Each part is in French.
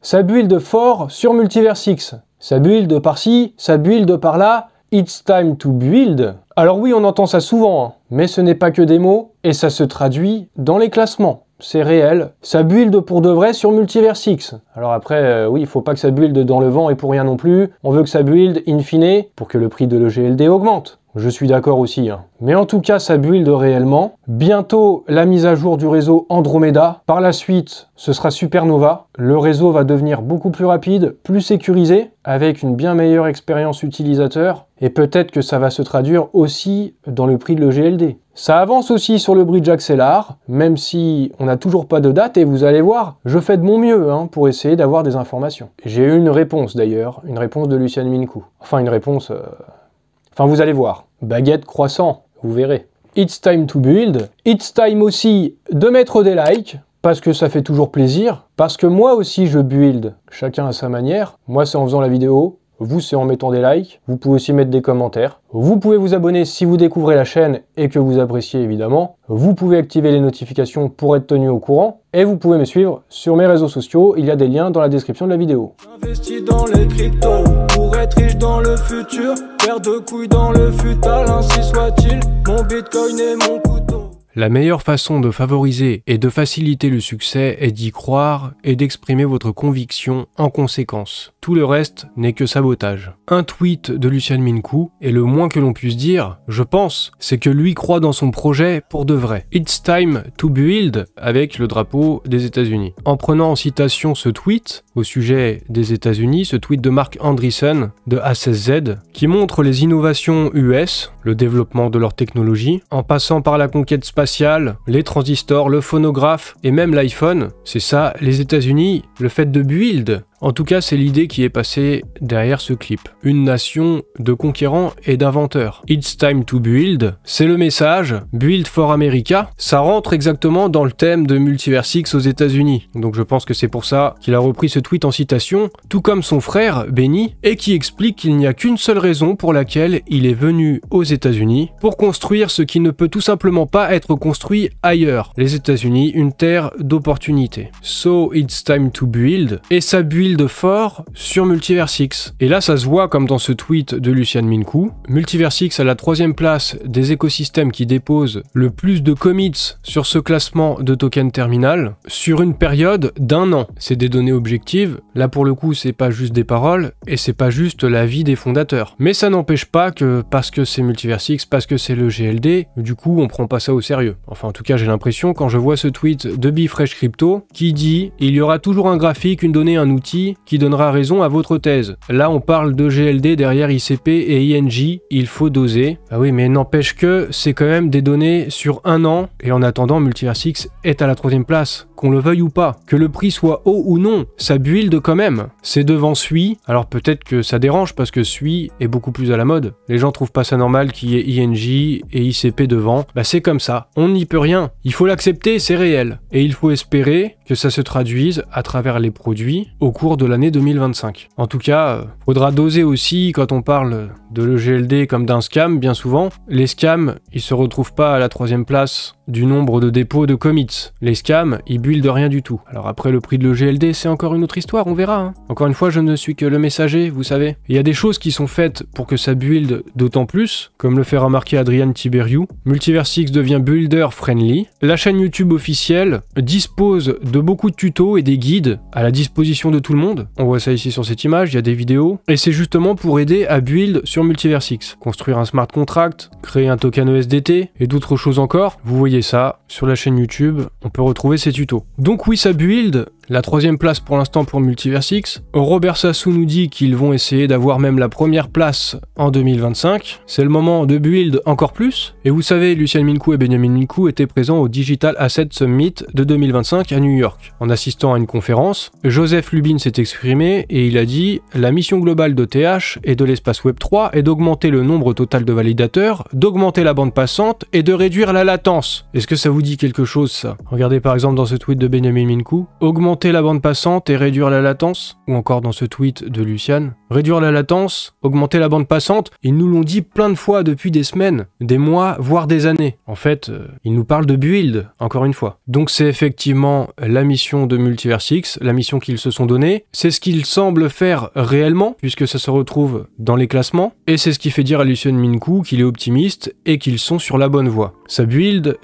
Ça build fort sur Multiversix. Ça build par-ci, ça build par-là. It's time to build. Alors oui, on entend ça souvent, hein, mais ce n'est pas que des mots, et ça se traduit dans les classements. C'est réel. Ça build pour de vrai sur Multiversix. Alors après, oui, il faut pas que ça build dans le vent et pour rien non plus. On veut que ça build in fine pour que le prix de l'EGLD augmente. Je suis d'accord aussi, hein. Mais en tout cas, ça build réellement. Bientôt, la mise à jour du réseau Andromeda. Par la suite, ce sera Supernova. Le réseau va devenir beaucoup plus rapide, plus sécurisé, avec une bien meilleure expérience utilisateur. Et peut-être que ça va se traduire aussi dans le prix de l'EGLD. Ça avance aussi sur le bridge Axelar, même si on n'a toujours pas de date, et vous allez voir, je fais de mon mieux hein, pour essayer d'avoir des informations. J'ai eu une réponse d'ailleurs, une réponse de Lucian Mincu. Enfin, une réponse... Enfin, vous allez voir. Baguette, croissant, vous verrez. It's time to build. It's time aussi de mettre des likes, parce que ça fait toujours plaisir. Parce que moi aussi, je build. Chacun à sa manière. Moi, c'est en faisant la vidéo. Vous, c'est en mettant des likes. Vous pouvez aussi mettre des commentaires. Vous pouvez vous abonner si vous découvrez la chaîne et que vous appréciez évidemment. Vous pouvez activer les notifications pour être tenu au courant. Et vous pouvez me suivre sur mes réseaux sociaux. Il y a des liens dans la description de la vidéo. J'investis dans les cryptos pour être riche dans le futur. Paire de couilles dans le futal, ainsi soit-il. Mon bitcoin et mon couteau. La meilleure façon de favoriser et de faciliter le succès est d'y croire et d'exprimer votre conviction en conséquence. Tout le reste n'est que sabotage. Un tweet de Lucian Mincu, et le moins que l'on puisse dire, je pense, c'est que lui croit dans son projet pour de vrai. It's time to build avec le drapeau des États-Unis. En prenant en citation ce tweet au sujet des États-Unis, ce tweet de Mark Andreessen de A16Z, qui montre les innovations US, le développement de leur technologie, en passant par la conquête spatiale, les transistors, le phonographe et même l'iPhone, c'est ça, les États-Unis, le fait de build. En tout cas, c'est l'idée qui est passée derrière ce clip. Une nation de conquérants et d'inventeurs. It's time to build, c'est le message. Build for America, ça rentre exactement dans le thème de Multiversix aux États-Unis. Donc je pense que c'est pour ça qu'il a repris ce tweet en citation, tout comme son frère, Benny, et qui explique qu'il n'y a qu'une seule raison pour laquelle il est venu aux États-Unis, pour construire ce qui ne peut tout simplement pas être construit ailleurs. Les États-Unis, une terre d'opportunités. So it's time to build, et ça build fort sur Multiversix. Et là ça se voit comme dans ce tweet de Lucian Mincu. Multiversix a la 3e place des écosystèmes qui déposent le plus de commits sur ce classement de token terminal sur une période d'1 an. C'est des données objectives. Là pour le coup c'est pas juste des paroles et c'est pas juste l'avis des fondateurs. Mais ça n'empêche pas que parce que c'est Multiversix, parce que c'est le GLD, du coup on prend pas ça au sérieux. Enfin en tout cas j'ai l'impression quand je vois ce tweet de Bifresh Crypto qui dit il y aura toujours un graphique, une donnée, un outil qui donnera raison à votre thèse. Là, on parle de GLD derrière ICP et INJ, il faut doser. Ah oui, mais n'empêche que c'est quand même des données sur 1 an, et en attendant, Multiversix est à la 3e place, qu'on le veuille ou pas. Que le prix soit haut ou non, ça build quand même. C'est devant SUI, alors peut-être que ça dérange parce que SUI est beaucoup plus à la mode. Les gens trouvent pas ça normal qu'il y ait INJ et ICP devant. Bah c'est comme ça, on n'y peut rien. Il faut l'accepter, c'est réel. Et il faut espérer que ça se traduise à travers les produits au cours de l'année 2025. En tout cas, faudra doser aussi quand on parle de l'EGLD comme d'un scam, bien souvent. Les scams, ils se retrouvent pas à la 3e place du nombre de dépôts de commits. Les scams, ils buildent rien du tout. Alors après, le prix de l'EGLD, c'est encore une autre histoire, on verra. Hein. Encore une fois, je ne suis que le messager, vous savez. Il y a des choses qui sont faites pour que ça build d'autant plus, comme le fait remarquer Adrian Tiberiu. Multiversix devient builder friendly. La chaîne YouTube officielle dispose de beaucoup de tutos et des guides à la disposition de tout le monde. On voit ça ici sur cette image, il y a des vidéos. Et c'est justement pour aider à build sur Multiversix. Construire un smart contract, créer un token ESDT et d'autres choses encore. Vous voyez ça sur la chaîne YouTube, on peut retrouver ces tutos. Donc oui, ça build. La 3e place pour l'instant pour Multiversix. Robert Sassou nous dit qu'ils vont essayer d'avoir même la 1re place en 2025. C'est le moment de build encore plus. Et vous savez, Lucian Mincu et Benjamin Mincu étaient présents au Digital Asset Summit de 2025 à New York. En assistant à une conférence, Joseph Lubin s'est exprimé et il a dit « La mission globale d'ETH et de l'espace Web3 est d'augmenter le nombre total de validateurs, d'augmenter la bande passante et de réduire la latence. » Est-ce que ça vous dit quelque chose ça? Regardez par exemple dans ce tweet de Benjamin Mincu. Augmenter augmenter la bande passante et réduire la latence, ou encore dans ce tweet de Lucian, réduire la latence, augmenter la bande passante, ils nous l'ont dit plein de fois depuis des semaines, des mois, voire des années. En fait, ils nous parlent de build, encore une fois. Donc c'est effectivement la mission de Multiversix, la mission qu'ils se sont donnée, c'est ce qu'ils semblent faire réellement, puisque ça se retrouve dans les classements, et c'est ce qui fait dire à Lucian Mincu qu'il est optimiste et qu'ils sont sur la bonne voie. Ça build,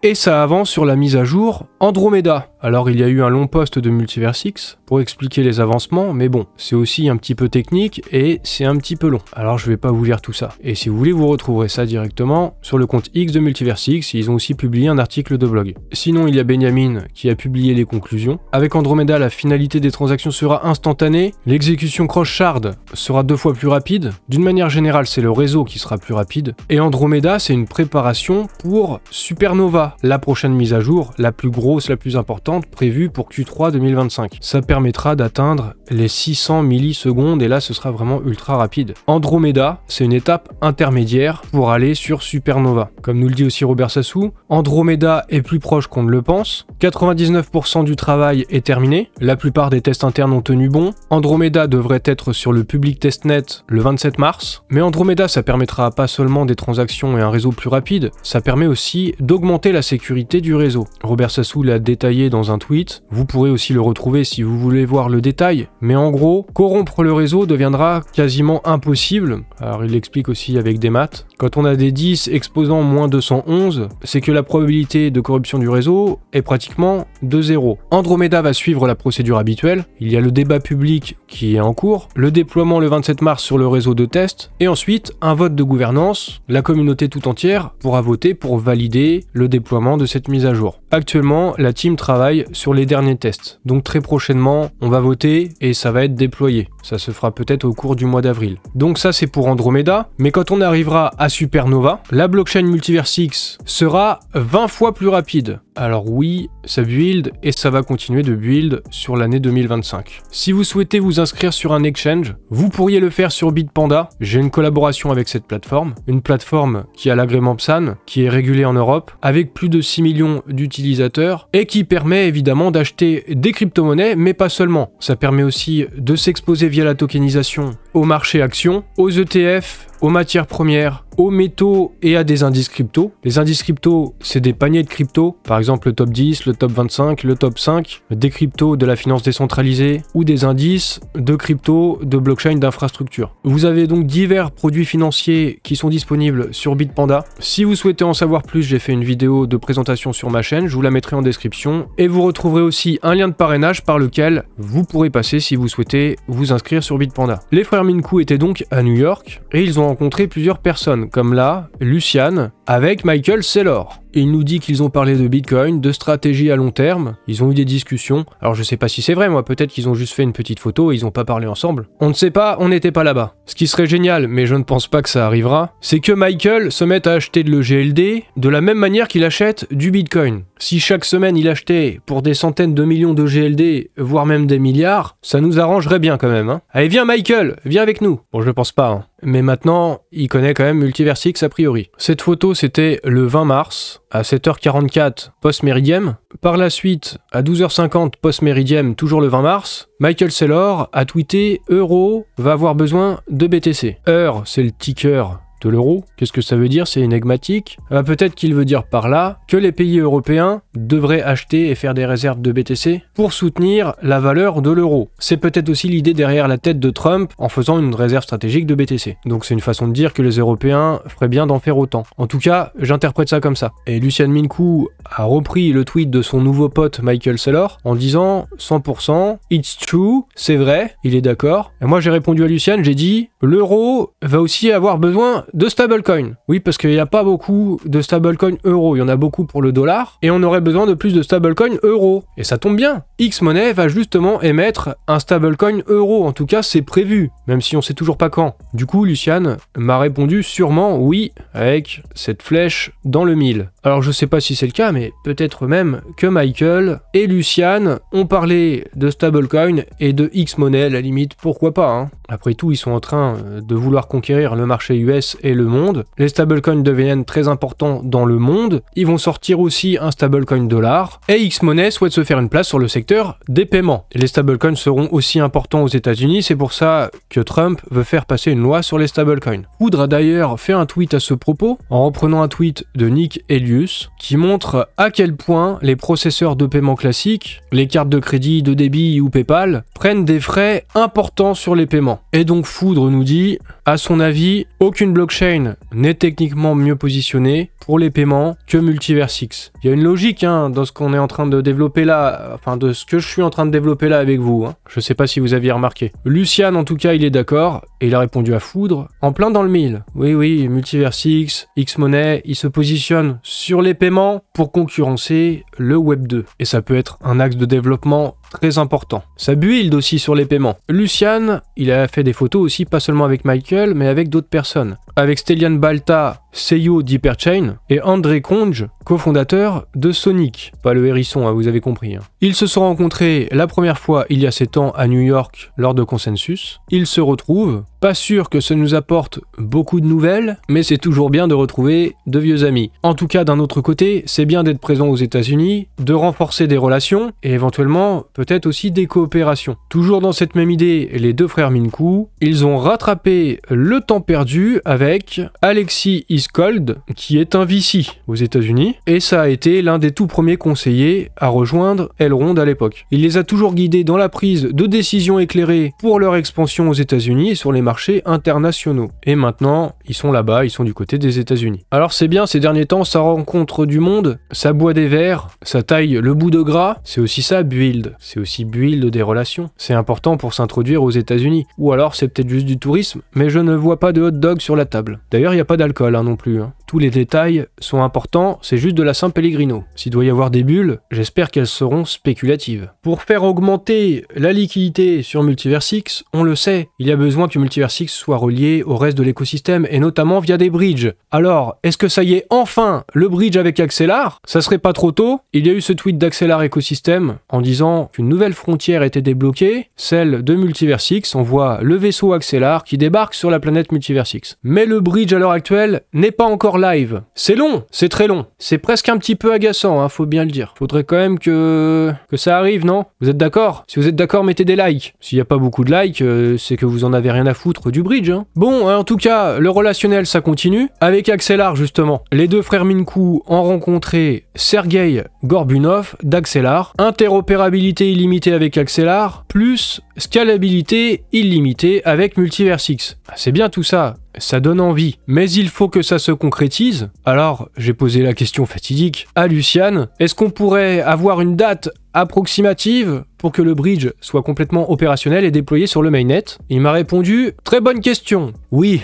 et ça avance sur la mise à jour Andromeda. Alors il y a eu un long post de Multiversix pour expliquer les avancements, mais bon, c'est aussi un petit peu technique et c'est un petit peu long. Alors je vais pas vous lire tout ça. Et si vous voulez, vous retrouverez ça directement sur le compte X de Multiversix, ils ont aussi publié un article de blog. Sinon, il y a Benjamin qui a publié les conclusions. Avec Andromeda, la finalité des transactions sera instantanée, l'exécution cross-shard sera 2 fois plus rapide. D'une manière générale, c'est le réseau qui sera plus rapide. Et Andromeda, c'est une préparation pour Supernova, la prochaine mise à jour, la plus grosse, la plus importante, prévue pour Q3 2025. Ça permettra d'atteindre les 600 millisecondes et là ce sera vraiment ultra rapide. Andromeda, c'est une étape intermédiaire pour aller sur Supernova. Comme nous le dit aussi Robert Sassou, Andromeda est plus proche qu'on ne le pense. 99% du travail est terminé. La plupart des tests internes ont tenu bon. Andromeda devrait être sur le public testnet le 27 mars. Mais Andromeda, ça permettra pas seulement des transactions et un réseau plus rapide, ça permet aussi d'augmenter la sécurité du réseau. Robert Sassou l'a détaillé dans un tweet. Vous pourrez aussi le retrouver si vous voulez voir le détail. Mais en gros, corrompre le réseau deviendra quasiment impossible. Alors il l'explique aussi avec des maths. Quand on a des 10 exposant moins 211, c'est que la probabilité de corruption du réseau est pratiquement de 0. Andromeda va suivre la procédure habituelle. Il y a le débat public qui est en cours, le déploiement le 27 mars sur le réseau de test, et ensuite un vote de gouvernance. La communauté tout entière pourra voter pour valider le déploiement de cette mise à jour. Actuellement, la team travaille sur les derniers tests. Donc très prochainement, on va voter et ça va être déployé. Ça se fera peut-être au cours du mois d'avril. Donc ça c'est pour Andromeda, mais quand on arrivera à Supernova, la blockchain Multiversix sera 20 fois plus rapide. Alors oui, ça build et ça va continuer de build sur l'année 2025. Si vous souhaitez vous inscrire sur un exchange, vous pourriez le faire sur Bitpanda. J'ai une collaboration avec cette plateforme, une plateforme qui a l'agrément PSAN, qui est régulée en Europe, avec plus de 6 millions d'utilisateurs et qui permet évidemment d'acheter des crypto-monnaies, mais pas seulement. Ça permet aussi de s'exposer via la tokenisation au marché actions, aux ETF, aux matières premières, aux métaux et à des indices crypto. Les indices crypto, c'est des paniers de crypto, par exemple le top 10, le top 25, le top 5, des cryptos de la finance décentralisée ou des indices de crypto, de blockchain, d'infrastructure. Vous avez donc divers produits financiers qui sont disponibles sur Bitpanda. Si vous souhaitez en savoir plus, j'ai fait une vidéo de présentation sur ma chaîne, je vous la mettrai en description et vous retrouverez aussi un lien de parrainage par lequel vous pourrez passer si vous souhaitez vous inscrire sur Bitpanda. Les frères Mincu étaient donc à New York et ils ont rencontré plusieurs personnes, comme là, Lucian, avec Michael Saylor. Il nous dit qu'ils ont parlé de Bitcoin, de stratégie à long terme, ils ont eu des discussions. Alors je sais pas si c'est vrai, moi peut-être qu'ils ont juste fait une petite photo et ils ont pas parlé ensemble. On ne sait pas, on n'était pas là-bas. Ce qui serait génial, mais je ne pense pas que ça arrivera, c'est que Michael se mette à acheter de l'EGLD de la même manière qu'il achète du Bitcoin. Si chaque semaine il achetait pour des centaines de millions de GLD, voire même des milliards, ça nous arrangerait bien quand même, hein. Allez viens Michael, viens avec nous. Bon je pense pas, hein. Mais maintenant, il connaît quand même Multiversix a priori. Cette photo, c'était le 20 mars, à 7h44 post-méridiem. Par la suite, à 12h50 post-méridiem, toujours le 20 mars, Michael Saylor a tweeté « Euro va avoir besoin de BTC ». EUR, c'est le ticker de l'euro. Qu'est-ce que ça veut dire? C'est énigmatique. Peut-être qu'il veut dire par là que les pays européens devraient acheter et faire des réserves de BTC pour soutenir la valeur de l'euro. C'est peut-être aussi l'idée derrière la tête de Trump en faisant une réserve stratégique de BTC. Donc c'est une façon de dire que les Européens feraient bien d'en faire autant. En tout cas, j'interprète ça comme ça. Et Lucian Mincu a repris le tweet de son nouveau pote Michael Saylor en disant 100%, it's true, c'est vrai, il est d'accord. Et moi j'ai répondu à Lucian, j'ai dit l'euro va aussi avoir besoin de stablecoin. Oui, parce qu'il n'y a pas beaucoup de stablecoin euro, il y en a beaucoup pour le dollar, et on aurait besoin de plus de stablecoin euro. Et ça tombe bien, X-Money va justement émettre un stablecoin euro, en tout cas c'est prévu, même si on sait toujours pas quand. Du coup, Lucian m'a répondu sûrement oui, avec cette flèche dans le mille. Alors je sais pas si c'est le cas, mais peut-être même que Michael et Lucian ont parlé de stablecoin et de X-Money, à la limite, pourquoi pas, hein. Après tout, ils sont en train de vouloir conquérir le marché US et le monde. Les stablecoins deviennent très importants dans le monde. Ils vont sortir aussi un stablecoin dollar. Et X-Money souhaite se faire une place sur le secteur des paiements. Et les stablecoins seront aussi importants aux États-Unis. C'est pour ça que Trump veut faire passer une loi sur les stablecoins. Foudre a d'ailleurs fait un tweet à ce propos, en reprenant un tweet de Nick Elius, qui montre à quel point les processeurs de paiement classiques, les cartes de crédit, de débit ou PayPal, prennent des frais importants sur les paiements. Et donc Foudre nous dit, à son avis, aucune blockchain n'est techniquement mieux positionnée pour les paiements que Multiversix. Il y a une logique dans ce qu'on est en train de développer là, enfin de ce que je suis en train de développer là avec vous. Je sais pas si vous aviez remarqué. Lucian en tout cas il est d'accord, et il a répondu à Foudre, en plein dans le mille. Oui, Multiversix, X-Money, ils se positionnent sur les paiements pour concurrencer le Web 2. Et ça peut être un axe de développement très important. Ça build aussi sur les paiements. Lucian, il a fait des photos aussi, pas seulement avec Michael, mais avec d'autres personnes. Avec Stelian Balta, CEO d'Hyperchain, et André Conge, cofondateur de Sonic. Pas le hérisson, vous avez compris. Ils se sont rencontrés la première fois il y a 7 ans à New York lors de Consensus. Ils se retrouvent. Pas sûr que ça nous apporte beaucoup de nouvelles, mais c'est toujours bien de retrouver de vieux amis. En tout cas, d'un autre côté, c'est bien d'être présent aux États-Unis, de renforcer des relations, et éventuellement, peut-être aussi des coopérations. Toujours dans cette même idée, les deux frères Minkou, ils ont rattrapé le temps perdu avec Alexis Iskold, qui est un VC aux États-Unis, et ça a été l'un des tout premiers conseillers à rejoindre Elrond à l'époque. Il les a toujours guidés dans la prise de décisions éclairées pour leur expansion aux États-Unis et sur les marchés internationaux. Et maintenant, ils sont là-bas, ils sont du côté des États-Unis. Alors c'est bien, ces derniers temps, ça rencontre du monde, ça boit des verres, ça taille le bout de gras, c'est aussi ça, build. C'est aussi build des relations. C'est important pour s'introduire aux États-Unis. Ou alors c'est peut-être juste du tourisme, mais je ne vois pas de hot dog sur la table. D'ailleurs, il n'y a pas d'alcool non plus. Tous les détails sont importants, c'est juste de la San Pellegrino. S'il doit y avoir des bulles, j'espère qu'elles seront spéculatives. Pour faire augmenter la liquidité sur Multiversix, on le sait, il y a besoin que Multiversix soit relié au reste de l'écosystème, et notamment via des bridges. Alors, est-ce que ça y est, enfin, le bridge avec Axelar? Ça serait pas trop tôt? Il y a eu ce tweet d'Axelar Ecosystem en disant qu'une nouvelle frontière était débloquée, celle de Multiversix. On voit le vaisseau Axelar qui débarque sur la planète Multiversix. Mais le bridge à l'heure actuelle n'est pas encore live. C'est long, c'est très long. C'est presque un petit peu agaçant, faut bien le dire. Faudrait quand même que ça arrive, non? Vous êtes d'accord? Si vous êtes d'accord, mettez des likes. S'il n'y a pas beaucoup de likes, c'est que vous en avez rien à foutre du bridge. Bon, en tout cas, le relationnel, ça continue. Avec Axelar, justement, les deux frères Minkou ont rencontré Sergei Gorbunov d'Axelar. Interopérabilité illimitée avec Axelar, plus scalabilité illimitée avec Multiversix. C'est bien tout ça. Ça donne envie, mais il faut que ça se concrétise. Alors, j'ai posé la question fatidique à Lucian. Est-ce qu'on pourrait avoir une date approximative pour que le bridge soit complètement opérationnel et déployé sur le mainnet? Il m'a répondu, très bonne question. Oui,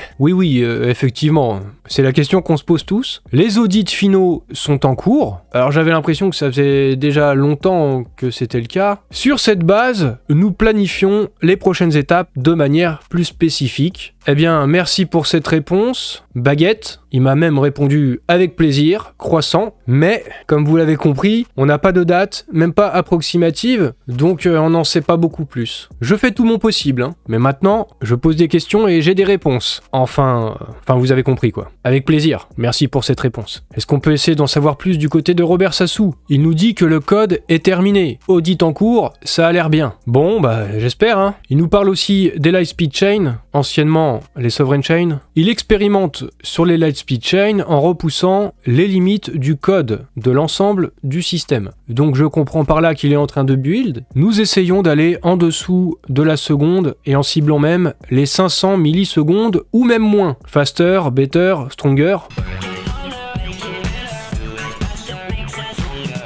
effectivement, c'est la question qu'on se pose tous. Les audits finaux sont en cours. Alors j'avais l'impression que ça faisait déjà longtemps que c'était le cas. Sur cette base, nous planifions les prochaines étapes de manière plus spécifique. Eh bien, merci pour cette réponse, Baguette. Il m'a même répondu avec plaisir, croissant. Mais, comme vous l'avez compris, on n'a pas de date, même pas approximative, donc on n'en sait pas beaucoup plus. Je fais tout mon possible, mais maintenant, je pose des questions et j'ai des réponses. Enfin, vous avez compris quoi. Avec plaisir, merci pour cette réponse. Est-ce qu'on peut essayer d'en savoir plus du côté de Robert Sassou? Il nous dit que le code est terminé. Audit en cours, ça a l'air bien. Bon, j'espère. Il nous parle aussi des Lightspeed Chain, anciennement les Sovereign Chain. Il expérimente sur les Lightspeed Chain en repoussant les limites du code de l'ensemble du système. Donc je comprends par là qu'il est en train de build. Nous essayons d'aller en dessous de la seconde et en ciblant même les 500 millisecondes ou même moins. Faster, better, stronger.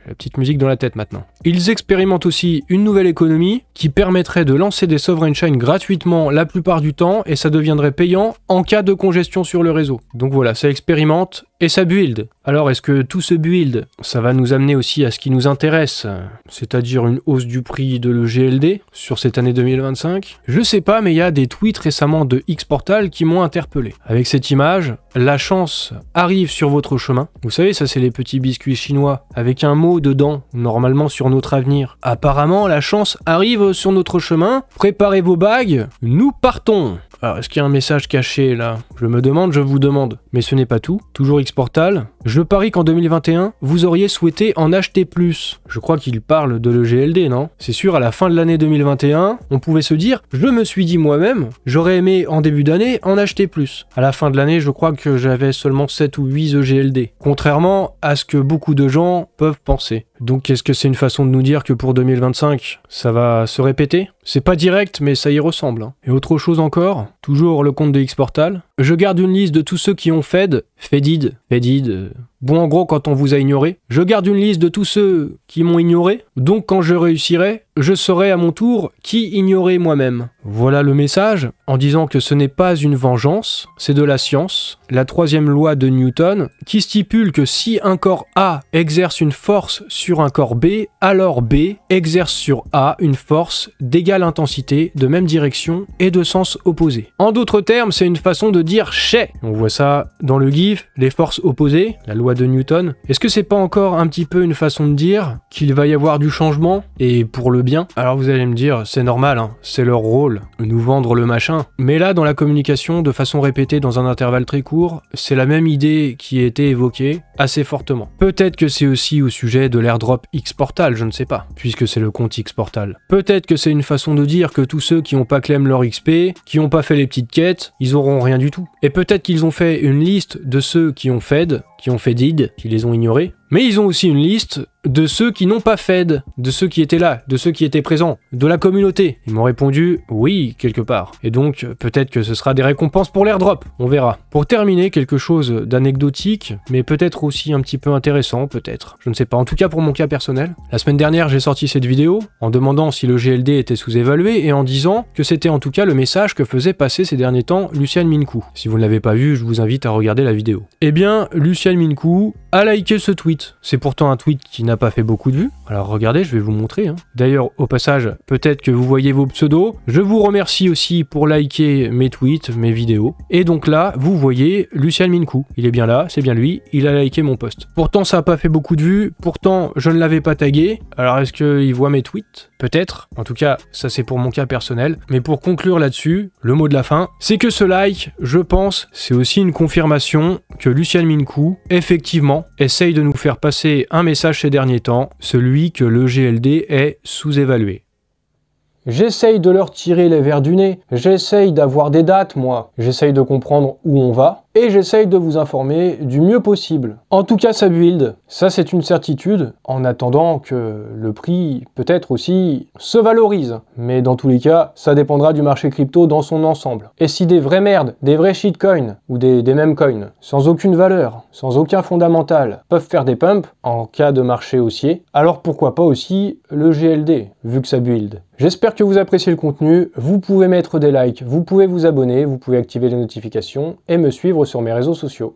La petite musique dans la tête maintenant. Ils expérimentent aussi une nouvelle économie qui permettrait de lancer des Sovereign Chain gratuitement la plupart du temps et ça deviendrait payant en cas de congestion sur le réseau. Donc voilà, ça expérimente et ça build. Alors est-ce que tout ce build, ça va nous amener aussi à ce qui nous intéresse, c'est-à-dire une hausse du prix de l'EGLD sur cette année 2025? Je sais pas, mais il y a des tweets récemment de X-Portal qui m'ont interpellé. Avec cette image, la chance arrive sur votre chemin. Vous savez, ça c'est les petits biscuits chinois avec un mot dedans, normalement sur notre avenir. Apparemment, la chance arrive sur notre chemin. Préparez vos bagues, nous partons. Alors, est-ce qu'il y a un message caché là? Je me demande, je vous demande. Mais ce n'est pas tout. Toujours Xportal. Je parie qu'en 2021, vous auriez souhaité en acheter plus. Je crois qu'il parle de l'EGLD, non? C'est sûr, à la fin de l'année 2021, on pouvait se dire, je me suis dit moi-même, j'aurais aimé en début d'année en acheter plus. À la fin de l'année, je crois que j'avais seulement 7 ou 8 EGLD. Contrairement à ce que beaucoup de gens peuvent penser. Donc est-ce que c'est une façon de nous dire que pour 2025, ça va se répéter? C'est pas direct, mais ça y ressemble. Hein. Et autre chose encore, toujours le compte de Xportal. Je garde une liste de tous ceux qui ont Fedid. Bon, en gros, quand on vous a ignoré. Je garde une liste de tous ceux qui m'ont ignoré. Donc quand je réussirai, je saurai à mon tour qui ignorer moi-même. Voilà le message, en disant que ce n'est pas une vengeance, c'est de la science, la troisième loi de Newton, qui stipule que si un corps A exerce une force sur un corps B, alors B exerce sur A une force d'égale intensité, de même direction et de sens opposé. En d'autres termes, c'est une façon de dire chais. On voit ça dans le GIF, les forces opposées, la loi de Newton. Est-ce que c'est pas encore un petit peu une façon de dire qu'il va y avoir du changement, et pour le bien? Alors vous allez me dire, c'est normal, hein, c'est leur rôle, nous vendre le machin. Mais là, dans la communication, de façon répétée dans un intervalle très court, c'est la même idée qui a été évoquée assez fortement. Peut-être que c'est aussi au sujet de l'airdrop Xportal, je ne sais pas, puisque c'est le compte Xportal. Peut-être que c'est une façon de dire que tous ceux qui n'ont pas claim leur XP, qui n'ont pas fait les petites quêtes, ils auront rien du tout. Et peut-être qu'ils ont fait une liste de ceux qui ont Fed, qui ont Fedid, qui les ont ignorés, mais ils ont aussi une liste de ceux qui n'ont pas Fed, de ceux qui étaient là, de ceux qui étaient présents, de la communauté. Ils m'ont répondu oui, quelque part. Et donc, peut-être que ce sera des récompenses pour l'airdrop, on verra. Pour terminer, quelque chose d'anecdotique, mais peut-être aussi un petit peu intéressant, peut-être. Je ne sais pas, en tout cas pour mon cas personnel. La semaine dernière, j'ai sorti cette vidéo en demandant si le GLD était sous-évalué et en disant que c'était en tout cas le message que faisait passer ces derniers temps Lucian Minkou. Si vous ne l'avez pas vu, je vous invite à regarder la vidéo. Eh bien, Lucian Minkou a liké ce tweet. C'est pourtant un tweet qui n'a pas fait beaucoup de vues. Alors regardez, je vais vous montrer. Hein. D'ailleurs, au passage, peut-être que vous voyez vos pseudos. Je vous remercie aussi pour liker mes tweets, mes vidéos. Et donc là, vous voyez Lucian Minkou. Il est bien là, c'est bien lui. Il a liké mon post. Pourtant, ça n'a pas fait beaucoup de vues. Pourtant, je ne l'avais pas tagué. Alors est-ce qu'il voit mes tweets? Peut-être. En tout cas, ça c'est pour mon cas personnel. Mais pour conclure là-dessus, le mot de la fin, c'est que ce like, je pense, c'est aussi une confirmation que Lucian Minkou, effectivement, essaye de nous faire passer un message ces derniers temps, celui que le GLD est sous-évalué. J'essaye de leur tirer les vers du nez, j'essaye d'avoir des dates moi, j'essaye de comprendre où on va, et j'essaye de vous informer du mieux possible. En tout cas ça build, ça c'est une certitude, en attendant que le prix peut-être aussi se valorise. Mais dans tous les cas, ça dépendra du marché crypto dans son ensemble. Et si des vraies merdes, des vrais shitcoins, ou des mêmes coins, sans aucune valeur, sans aucun fondamental, peuvent faire des pumps, en cas de marché haussier, alors pourquoi pas aussi le GLD, vu que ça build. J'espère que vous appréciez le contenu, vous pouvez mettre des likes, vous pouvez vous abonner, vous pouvez activer les notifications et me suivre sur mes réseaux sociaux.